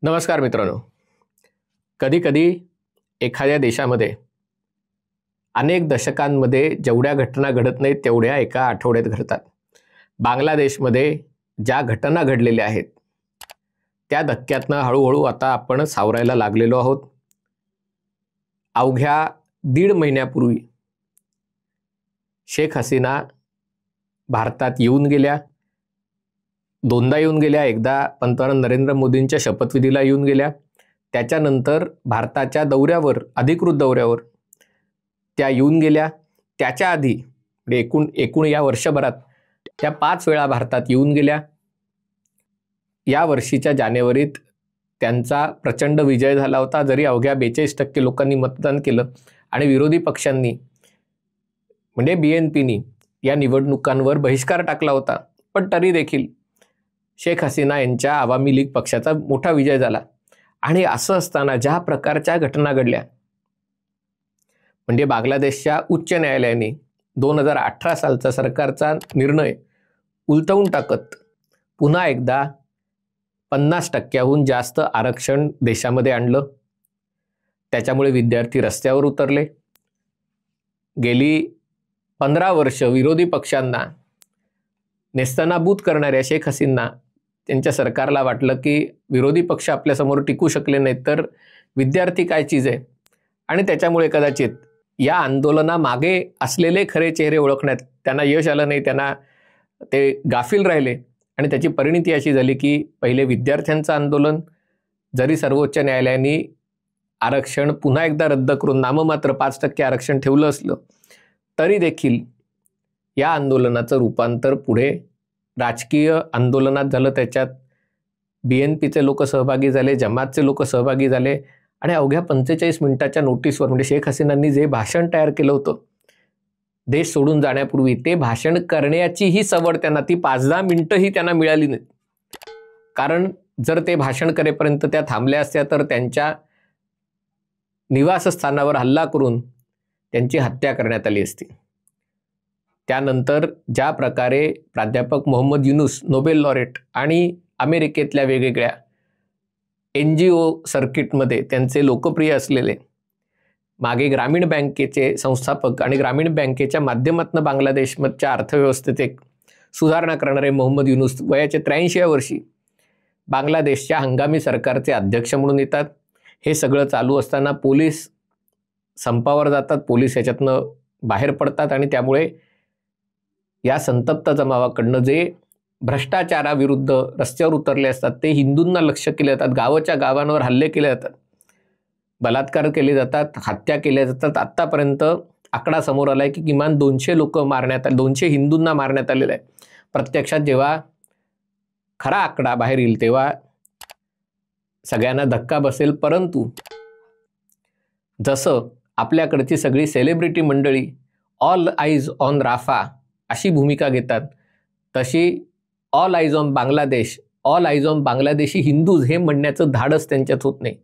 नमस्कार मित्रांनो. कधी कधी एखाद्या देशामध्ये अनेक दशकांमध्ये जेवढ्या घटना घडत नाहीत तेवढ्या एका आठवड्यात घडतात. बांगलादेशमध्ये ज्या घटना घडलेल्या आहेत त्या धक्क्यातनं हळूहळू आता आपण सावरायला लागलेलो आहोत. अवघ्या 1.5 महिन्यापूर्वी शेख हसीना भारतात येऊन गेल्या. दोनदा येऊन गेल्या. एकदा पंतप्रधान नरेंद्र मोदींच्या शपथविधीला येऊन गेल्या. त्याच्यानंतर भारताच्या दौऱ्यावर, अधिकृत दौऱ्यावर त्या येऊन गेल्या. त्याच्या आधी एकूण या वर्षभरात त्या 5 वेळा भारतात येऊन गेल्या. या वर्षीच्या जानेवारीत त्यांचा प्रचंड विजय झाला होता. जरी अवघ्या 42% लोकांनी मतदान केलं आणि विरोधी पक्षांनी म्हणजे BNPनी या निवडणुकांवर बहिष्कार टाकला होता, पण तरी देखील शेख हसीना यांच्या आवामी लीग पक्षाचा मोठा विजय झाला. आणि असं असताना ज्या प्रकारच्या घटना घडल्या, म्हणजे बांगलादेशच्या उच्च न्यायालयाने 2018 सालचा सरकारचा निर्णय उलटवून टाकत पुन्हा एकदा 50%हून जास्त आरक्षण देशामध्ये आणलं. त्याच्यामुळे विद्यार्थी रस्त्यावर उतरले. गेली 15 वर्ष विरोधी पक्षांना नेस्तनाबूत करणाऱ्या शेख हसीना त्यांच्या सरकारला वाटलं की विरोधी पक्ष आपल्यासमोर टिकू शकले नाहीत तर विद्यार्थी काय चीज आहे, आणि त्याच्यामुळे कदाचित या आंदोलनामागे असलेले खरे चेहरे ओळखण्यात त्यांना यश आलं नाही. त्यांना ते गाफील राहिले आणि त्याची परिणती अशी झाली की पहिले विद्यार्थ्यांचं आंदोलन, जरी सर्वोच्च न्यायालयाने आरक्षण पुन्हा एकदा रद्द करून नाममात्र 5% आरक्षण ठेवलं असलं तरी देखील या आंदोलनाचं रूपांतर पुढे राजकीय आंदोलनात झालं. त्याच्यात BNPचे लोक सहभागी झाले, जमातचे लोक सहभागी झाले आणि अवघ्या 45 मिनिटाच्या नोटीसवर, म्हणजे शेख हसीनांनी जे भाषण तयार केलं होतं देश सोडून जाण्यापूर्वी, ते भाषण करण्याचीही सवड त्यांना, ती 5-10 मिनिटंही त्यांना मिळाली नाही. कारण जर ते भाषण करेपर्यंत त्या थांबल्या असत्या तर त्यांच्या निवासस्थानावर हल्ला करून त्यांची हत्या करण्यात आली असती. त्यानंतर ज्या प्रकारे प्राध्यापक मोहम्मद युनूस, नोबेल लॉरेट, आणि अमेरिकेतल्या वेगवेगळ्या NGO सर्किटमध्ये त्यांचे लोकप्रिय असलेले, मागे ग्रामीण बँकेचे संस्थापक आणि ग्रामीण बँकेच्या माध्यमातून बांगलादेशच्या अर्थव्यवस्थेत एक सुधारणा करणारे मोहम्मद युनूस वयाच्या 83व्या वर्षी बांगलादेशच्या हंगामी सरकारचे अध्यक्ष म्हणून येतात. हे सगळं चालू असताना पोलीस संपावर जातात, पोलीस याच्यातनं बाहेर पडतात आणि त्यामुळे या संतप्त जमावाकडनं जे भ्रष्टाचाराविरुद्ध रस्त्यावर उतरले असतात ते हिंदूंना लक्ष्य केले जातात. गावाच्या गावांवर हल्ले केले जातात, बलात्कार केले जातात, हत्या केल्या जातात. आत्तापर्यंत आकडा समोर आला आहे की किमान 200 लोक मारण्यात आले, 200 हिंदूंना मारण्यात आलेलं आहे. प्रत्यक्षात जेव्हा खरा आकडा बाहेर येईल तेव्हा सगळ्यांना धक्का बसेल. परंतु जसं आपल्याकडची सगळी सेलिब्रिटी मंडळी ऑल आईज ऑन राफा अशी भूमिका घेतात, तशी all eyes on Bangladesh, all eyes on Bangladeshi Hindus हे म्हणण्याचं धाडस त्यांच्यात होत नाही.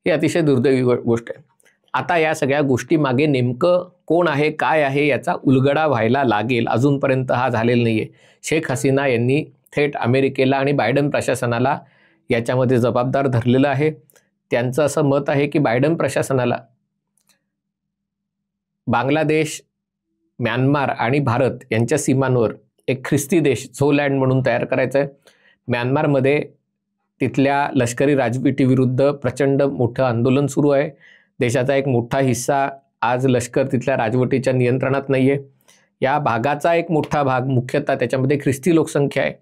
ही अतिशय दुर्दैवी गोष्ट आहे. आता या सगळ्या गोष्टी मागे नेमकं कोण आहे, काय आहे, याचा उलगडा व्हायला लागेल. अजूनपर्यंत हा झालेला नाही आहे. शेख हसीना यांनी थेट अमेरिकेला आणि बायडन प्रशासनाला याच्यामध्ये जबाबदार धरलेलं आहे. त्यांचं असं मत आहे की बायडन प्रशासनाला बांगलादेश, म्यानमार आणि भारत यांच्या सीमांवर एक ख्रिस्ती देश झोलँड म्हणून तयार करायचा आहे. म्यानमारमध्ये तिथल्या लष्करी राजवटीविरुद्ध प्रचंड मोठं आंदोलन सुरू आहे. देशाचा एक मोठा हिस्सा आज लष्कर तिथल्या राजवटीच्या नियंत्रणात नाही आहे. या भागाचा एक मोठा भाग मुख्यतः त्याच्यामध्ये ख्रिस्ती लोकसंख्या आहे.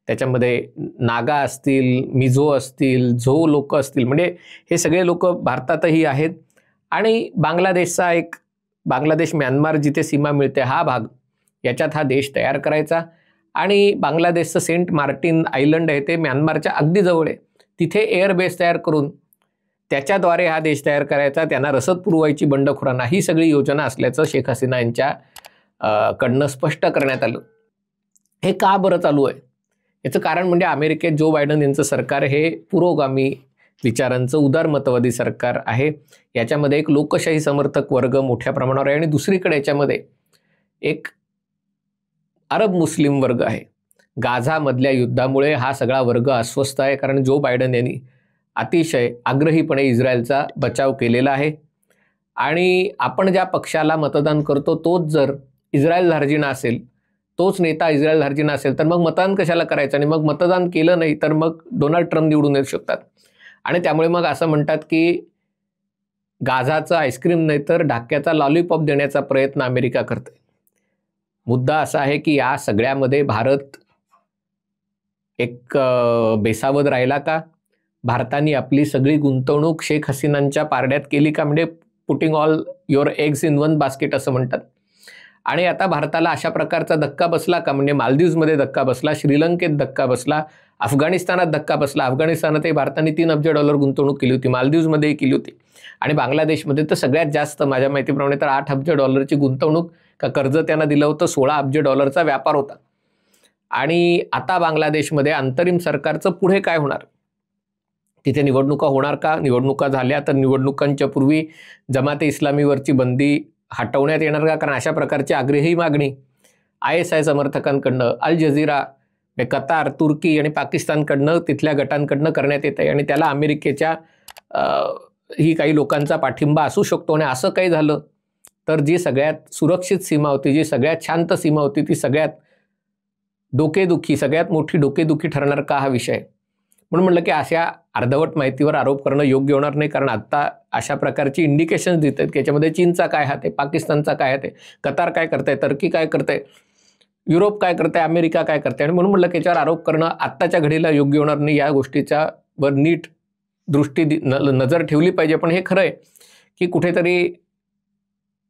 त्याच्यामध्ये नागा असतील, मिझो असतील, झो लोक असतील, म्हणजे हे सगळे लोक भारतातही आहेत. आणि बांगलादेशचा एक, बांगलादेश म्यानमार जिथे सीमा मिळते हा भाग, याच्यात हा देश तयार करायचा. आणि बांगलादेशचं सेंट मार्टिन आयलंड आहे ते म्यानमारच्या अगदी जवळ आहे, तिथे एअरबेस तयार करून त्याच्याद्वारे हा देश तयार करायचा, त्यांना रसद पुरवायची बंडखोरांना. ही सगळी योजना असल्याचं शेख हसीना यांच्या कडनं स्पष्ट करण्यात आलं. हे का बरं चालू आहे याचं कारण म्हणजे अमेरिकेत जो बायडन यांचं सरकार हे पुरोगामी विचारांचं उदारमतवादी सरकार आहे. याच्यामध्ये एक लोकशाही समर्थक वर्ग मोठ्या प्रमाणावर आहे आणि दुसरीकडे याच्यामध्ये एक अरब मुस्लिम वर्ग आहे. गाझामधल्या युद्धामुळे हा सगळा वर्ग अस्वस्थ आहे, कारण जो बायडन यांनी अतिशय आग्रहीपणे इस्रायलचा बचाव केलेला आहे. आणि आपण ज्या पक्षाला मतदान करतो तोच जर इस्रायल धार्जिणा असेल, तोच नेता इस्रायल धार्जिणा असेल, तर मग मतदान कशाला करायचं? आणि मग मतदान केलं नाही तर मग डोनाल्ड ट्रम्प निवडून येऊ शकतात. आणि त्यामुळे मग असं म्हणतात की गाझाचं आईस्क्रीम नाही तर ढाक्याचा लॉलीपॉप देण्याचा प्रयत्न अमेरिका करते. मुद्दा असा आहे की या सगळ्यामध्ये भारत एक बेसावध राहिला का? भारताने आपली सगळी गुंतवणूक शेख हसीनांच्या पारड्यात केली का? म्हणजे putting all your eggs in one basket असं म्हणतात. आणि आता भारताला अशा प्रकारचा धक्का बसला का? म्हणजे मालदीव्समध्ये धक्का बसला, श्रीलंकेत धक्का बसला, अफगाणिस्तानात धक्का बसला. अफगाणिस्तानातही भारताने $3 अब्ज गुंतवणूक केली होती, मालदीव्समध्येही केली होती. आणि बांगलादेशमध्ये तर सगळ्यात जास्त, माझ्या माहितीप्रमाणे तर $8 अब्ज गुंतवणूक का कर्ज त्यांना दिलं होतं. $16 अब्ज व्यापार होता. आणि आता बांगलादेशमध्ये अंतरिम सरकारचं पुढे काय होणार? तिथे निवडणुका होणार का? निवडणुका झाल्या तर निवडणुकांच्या पूर्वी जमाते इस्लामीवरची बंदी हटवण्यात येणार का? कारण अशा प्रकारची आग्रही मागणी ISI समर्थकांकडनं, अल जझीरा, कतार, तुर्की आणि पाकिस्तानकडनं, तिथल्या गटांकडनं करण्यात येत आहे. आणि त्याला अमेरिकेच्या ही काही लोकांचा पाठिंबा असू शकतो. आणि असं काही झालं तर जी सगळ्यात सुरक्षित सीमा होती, जी सगळ्यात शांत सीमा होती, ती सगळ्यात मोठी डोकेदुखी ठरणार का हा विषय? म्हणून म्हटलं की अशा अर्धवट माहितीवर आरोप करणं योग्य होणार नाही. कारण आता अशा प्रकारची इंडिकेशन्स देत आहेत की याच्यामध्ये चीनचा काय हात आहे, पाकिस्तानचा काय हात आहे, कतार काय करतंय, टर्की काय करतंय, युरोप काय करतंय, अमेरिका काय करते. आणि म्हणून म्हटलं की याच्यावर आरोप करणं आत्ताच्या घडीला योग्य होणार नाही. या गोष्टीच्या वर नीट नजर ठेवली पाहिजे. पण हे खरं आहे की कुठेतरी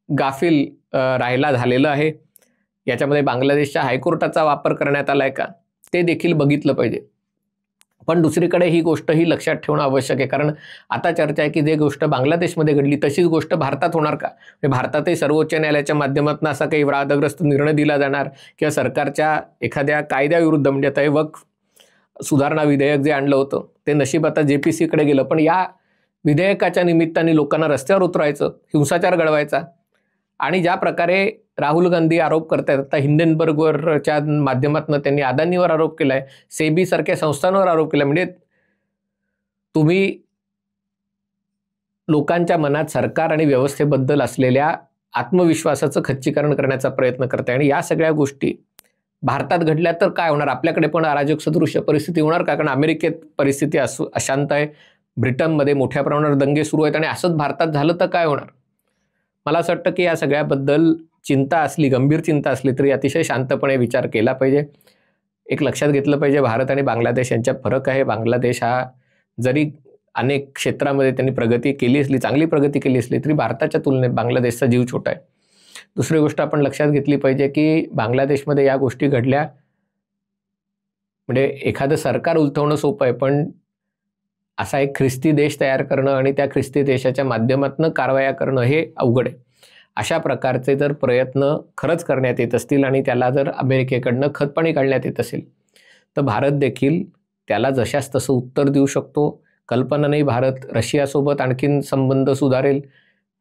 गाफील राहिला झालेलं आहे. याच्यामध्ये बांगलादेशच्या हायकोर्टाचा वापर करण्यात आलाय का ते देखील बघितलं पाहिजे. पण दुसरीकडे ही गोष्ट ही लक्षात ठेवणं आवश्यक आहे. कारण आता चर्चा आहे की जे गोष्ट बांगलादेशमध्ये घडली तशीच गोष्ट भारतात होणार का? भारतातही सर्वोच्च न्यायालयाच्या माध्यमातून असा काही वादग्रस्त निर्णय दिला जाणार किंवा सरकारच्या एखाद्या कायद्याविरुद्ध, म्हणजे आता हे वक्फ सुधारणा विधेयक जे आणलं होतं ते नशीब आता JPCकडे गेलं. पण या विधेयकाच्या निमित्ताने लोकांना रस्त्यावर उतरायचं, हिंसाचार घडवायचा. आणि ज्या प्रकारे राहुल गांधी आरोप करतायत, आता हिंडेनबर्गवरच्या माध्यमातून त्यांनी अदानीवर आरोप केलाय, सेबी सारख्या संस्थांवर आरोप केलाय. म्हणजे तुम्ही लोकांच्या मनात सरकार आणि व्यवस्थेबद्दल असलेल्या आत्मविश्वासाचं खच्चीकरण करण्याचा प्रयत्न करताय. आणि या सगळ्या गोष्टी भारतात घडल्या तर काय होणार? आपल्याकडे पण अराजक सदृश्य परिस्थिती होणार का? कारण अमेरिकेत परिस्थिती अशांत आहे, ब्रिटनमध्ये मोठ्या प्रमाणावर दंगे सुरू आहेत. आणि असंच भारतात झालं तर काय होणार? मला असं वाटतं की या सगळ्याबद्दल गंभीर चिंता असली तरी अतिशय शांतपणे विचार केला पाहिजे. एक लक्षात घेतलं पाहिजे, भारत आणि बांगलादेश यांच्यात फरक आहे. बांगलादेश हा जरी अनेक क्षेत्रामध्ये त्यांनी प्रगती केली असली, चांगली प्रगती केली असली, तरी भारताच्या तुलनेत बांगलादेशचा जीव छोटा आहे. दुसरी गोष्ट आपण लक्षात घेतली पाहिजे की बांगलादेशमध्ये या गोष्टी घडल्या, म्हणजे एखादं सरकार उलथवणं सोपं आहे, पण असा एक ख्रिस्ती देश तयार करणं आणि त्या ख्रिस्ती देशाच्या माध्यमातून कारवाया करणं हे अवघड आहे. अशा प्रकारचे जर प्रयत्न खरंच करण्यात येत असतील आणि त्याला जर अमेरिकेकडनं खतपाणी काढण्यात येत असेल तर भारत देखील त्याला जशास तसं उत्तर देऊ शकतो. कल्पना नाही, भारत रशियासोबत आणखीन संबंध सुधारेल,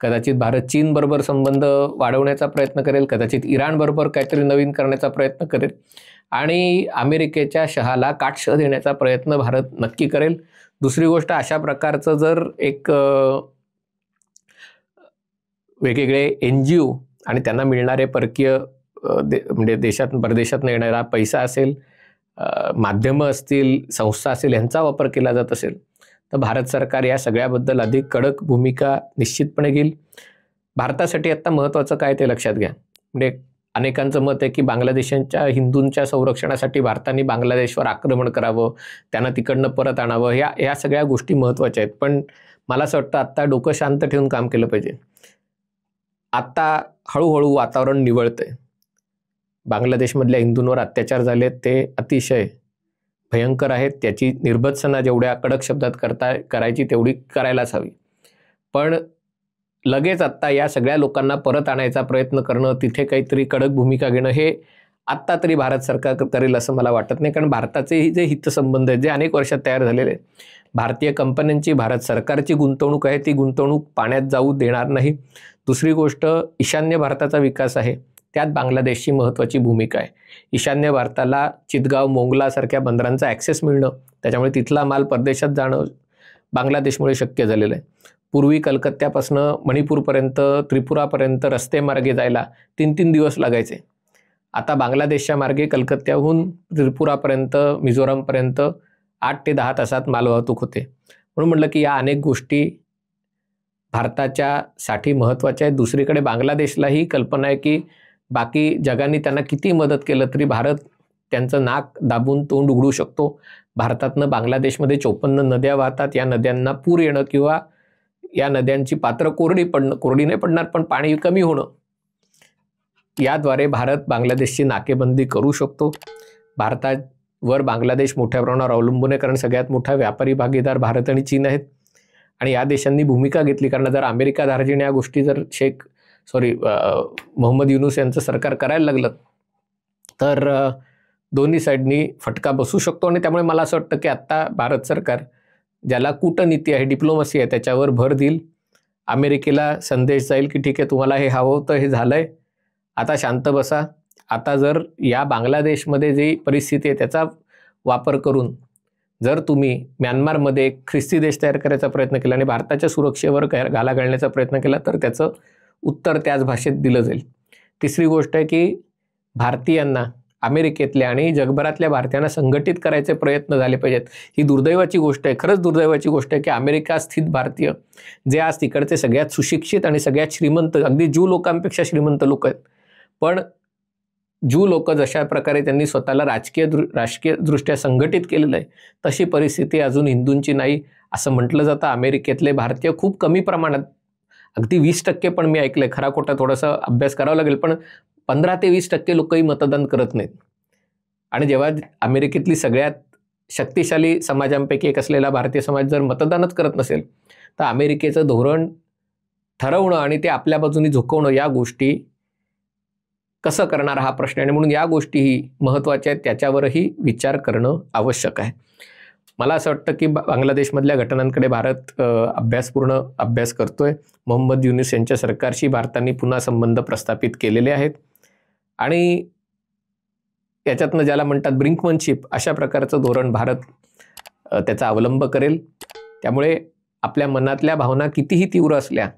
कदाचित भारत चीनबरोबर संबंध वाढवण्याचा प्रयत्न करेल, कदाचित इराणबरोबर काहीतरी नवीन करण्याचा प्रयत्न करेल आणि अमेरिकेच्या शहाला काटशह देण्याचा प्रयत्न भारत नक्की करेल. दुसरी गोष्ट, अशा प्रकारचं जर एक वेगवेगळे NGO आणि त्यांना मिळणारे परकीय म्हणजे देशात परदेशातून येणारा पैसा असेल, माध्यमं असतील, संस्था असेल, यांचा वापर केला जात असेल तर भारत सरकार या सगळ्याबद्दल अधिक कडक भूमिका निश्चितपणे घेईल. भारतासाठी आत्ता महत्त्वाचं काय ते लक्षात घ्या. म्हणजे अनेकांचं मत आहे की बांगलादेशांच्या हिंदूंच्या संरक्षणासाठी भारताने बांगलादेशवर आक्रमण करावं, त्यांना तिकडनं परत आणावं, या सगळ्या गोष्टी महत्त्वाच्या आहेत. पण मला असं वाटतं आत्ता डोकं शांत ठेवून काम केलं पाहिजे. आत्ता हळूहळू वातावरण निवळतंय. बांगलादेशमधल्या हिंदूंवर अत्याचार झालेत ते अतिशय भयंकर आहेत. त्याची निर्भत्सना जेवढ्या कडक शब्दात करायची तेवढी करायलाच हवी. पण लगेच आत्ता या सगळ्या लोकांना परत आणायचा प्रयत्न करणं, तिथे काहीतरी कडक भूमिका घेणं हे आत्ता तरी भारत सरकार करेल असं मला वाटत नाही. कारण भारताचे जे हितसंबंध आहेत जे अनेक वर्षात तयार झालेले आहेत, भारतीय कंपन्यांची, भारत सरकारची गुंतवणूक आहे, ती गुंतवणूक पाण्यात जाऊ देणार नाही. दुसरी गोष्ट, ईशान्य भारताचा विकास आहे, त्यात बांगलादेशची महत्त्वाची भूमिका आहे. ईशान्य भारताला चितगाव, मोंगला सारख्या बंदरांचा ॲक्सेस मिळणं, त्याच्यामुळे तिथला माल परदेशात जाणं, बांगलादेशमुळे शक्य झालेलं आहे. पूर्वी कलकत्त्यापासून मणिपूरपर्यंत, त्रिपुरापर्यंत रस्ते मार्गे जायला 3-3 दिवस लागायचे. आता बांगलादेशच्या मार्गे कलकत्त्याहून त्रिपुरापर्यंत, मिझोरामपर्यंत 8 ते 10 तासात मालवाहतूक होते. म्हणून म्हटलं की या अनेक गोष्टी भारताच्यासाठी महत्त्वाच्या आहेत. दुसरीकडे बांगलादेशलाही कल्पना आहे की बाकी जगाने त्यांना किती मदत केलं तरी भारत त्यांचं नाक दाबून तोंड उघडू शकतो. भारतातनं बांगलादेशमध्ये 54 नद्या वाहतात. या नद्यांना पूर येणं किंवा या नद्यांची पात्र कोरडी नाही पडणार, पण पाणी कमी होणं, याद्वारे भारत बांगलादेशची नाकेबंदी करू शकतो. भारतावर बांगलादेश मोठ्या प्रमाणावर अवलंबून आहे, कारण सगळ्यात मोठा व्यापारी भागीदार भारत आणि चीन आहेत. आणि या देशांनी भूमिका घेतली, कारण जर अमेरिका दार्जिने या गोष्टी जर मोहम्मद युनूस यांचं सरकार करायला लागलं तर दोन्ही साईडनी फटका बसू शकतो. आणि त्यामुळे मला असं वाटतं की आत्ता भारत सरकार ज्याला कूटनीती आहे, डिप्लोमसी आहे, त्याच्यावर भर देईल. अमेरिकेला संदेश जाईल की ठीक आहे, तुम्हाला हे हवं होतं, हे झालंय, आता शांत बसा. आता जर या बांगलादेशमध्ये जी परिस्थिती आहे त्याचा वापर करून जर तुम्ही म्यानमारमध्ये एक ख्रिस्ती देश तयार करायचा प्रयत्न केला आणि भारताच्या सुरक्षेवर घाला घालण्याचा प्रयत्न केला तर त्याचं उत्तर त्याच भाषेत दिलं जाईल. तिसरी गोष्ट आहे की भारतीयांना, अमेरिकेतल्या आणि जगभरातल्या भारतीयांना संघटित करायचे प्रयत्न झाले पाहिजेत. ही दुर्दैवाची गोष्ट आहे, खरंच दुर्दैवाची गोष्ट आहे की अमेरिका स्थित भारतीय जे आज तिकडचे सगळ्यात सुशिक्षित आणि सगळ्यात श्रीमंत, अगदी ज्यू लोकांपेक्षा श्रीमंत लोक आहेत, पण ज्यू लोक जशा प्रकारे त्यांनी स्वतःला राजकीयदृष्ट्या संघटित केलेलं आहे तशी परिस्थिती अजून हिंदूंची नाही असं म्हटलं जातं. अमेरिकेतले भारतीय खूप कमी प्रमाणात, अगदी 20% पण मी ऐकलंय, खरा खोटा थोडासा अभ्यास करावा लागेल, पण 15 ते 20% लोकही मतदान करत नाहीत. आणि जेव्हा अमेरिकेतली सगळ्यात शक्तिशाली समाजांपैकी एक असलेला भारतीय समाज जर मतदानच करत नसेल तर अमेरिकेचं धोरण ठरवणं आणि ते आपल्या बाजूने झुकवणं या गोष्टी कसं करणार हा प्रश्न आहे. आणि म्हणून या गोष्टीही महत्त्वाच्या आहेत, त्याच्यावरही विचार करणं आवश्यक आहे. मला असं वाटतं की बांगलादेशमधल्या घटनांकडे भारत पूर्ण अभ्यास करतोय. मोहम्मद युनूस यांच्या सरकारशी भारताने पुन्हा संबंध प्रस्थापित केलेले आहेत आणि याच्यातनं ज्याला म्हणतात ब्रिंकमनशिप, अशा प्रकारचं धोरण भारत त्याचा अवलंब करेल. त्यामुळे आपल्या मनातल्या भावना कितीही तीव्र असल्या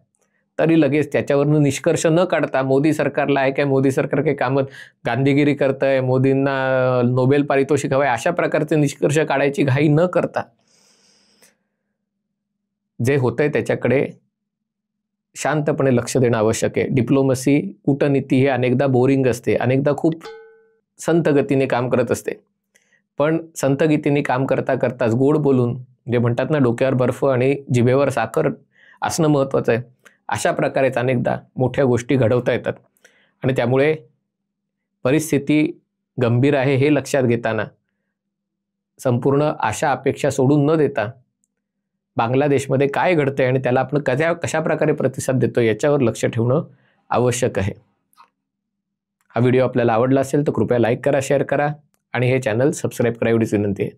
तरी लगेच त्याच्यावरून निष्कर्ष न काढता मोदी सरकारला आहे काय, मोदी सरकार काही कामं गांधीगिरी करतंय, मोदींना नोबेल पारितोषिक हवंय, अशा प्रकारचे निष्कर्ष काढायची घाई न करता जे होतंय त्याच्याकडे शांतपणे लक्ष देणं आवश्यक आहे. डिप्लोमसी, कूटनीती हे अनेकदा बोरिंग असते, अनेकदा खूप संथ गतीने काम करत असते, पण संथ गतीने काम करता करताच गोड बोलून, जे म्हणतात ना डोक्यावर बर्फ आणि जिभेवर साखर असणं महत्त्वाचं आहे, अशा प्रकारेच अनेकदा मोठ्या गोष्टी घडवता येतात. आणि त्यामुळे परिस्थिती गंभीर आहे हे लक्षात घेताना संपूर्ण आशा अपेक्षा सोडून न देता बांगलादेशमध्ये काय घडतंय आणि त्याला आपण कशा प्रकारे प्रतिसाद देतो याच्यावर लक्ष ठेवणं आवश्यक आहे. हा व्हिडिओ आपल्याला आवडला असेल तर कृपया लाईक करा, शेअर करा आणि हे चॅनल सबस्क्राईब करा एवढीच विनंती आहे.